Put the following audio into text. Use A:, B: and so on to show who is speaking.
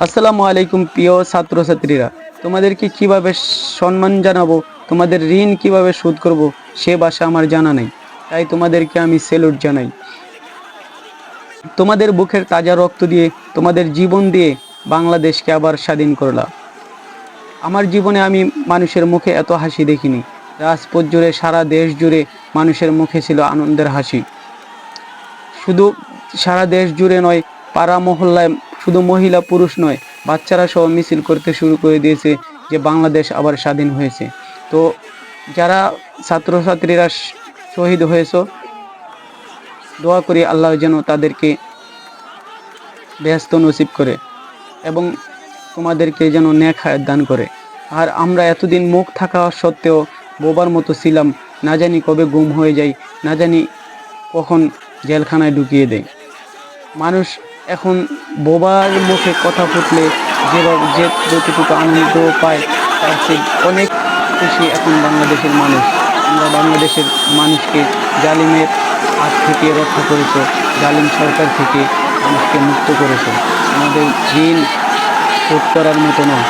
A: আসসালামু আলাইকুম প্রিয় ছাত্রছাত্রীরা, তোমাদেরকে কিভাবে সম্মান জানাবো, তোমাদের ঋণ কিভাবে শোধ করব সে ভাষা আমার জানা নেই। তাই তোমাদেরকে আমি স্যালুট জানাই। তোমাদের বুকের তাজা রক্ত দিয়ে, তোমাদের জীবন দিয়ে বাংলাদেশকে আবার স্বাধীন করলা। আমার জীবনে আমি মানুষের মুখে এত হাসি দেখিনি। রাজপথ জুড়ে, সারা দেশ জুড়ে মানুষের মুখে ছিল আনন্দের হাসি। শুধু সারা দেশ জুড়ে নয়, পাড়া মহল্লায় শুধু মহিলা পুরুষ নয়, বাচ্চারা সহ মিছিল করতে শুরু করে দিয়েছে যে বাংলাদেশ আবার স্বাধীন হয়েছে। তো যারা ছাত্রছাত্রীরা শহীদ হয়েছে, দোয়া করি আল্লাহ যেন তাদেরকে বেহেশত নসিব করে এবং তোমাদেরকে যেন নেক হায়াত দান করে। আর আমরা এতদিন মুখ থাকা সত্ত্বেও বোবার মতো ছিলাম, না জানি কবে গুম হয়ে যাই, না জানি কখন জেলখানায় ঢুকিয়ে দেয়। মানুষ এখন বোবার মুখে কথা ফুটলে যেভাবে যতটুকু আনন্দ পায়, তার চেয়ে অনেক খুশি এখন বাংলাদেশের মানুষ। আমরা বাংলাদেশের মানুষকে জালিমের হাত থেকে রক্ষা করেছো, জালিম সরকার থেকে মানুষকে মুক্ত করেছো। আমাদের ঋণ শোধ করার মতো নয়।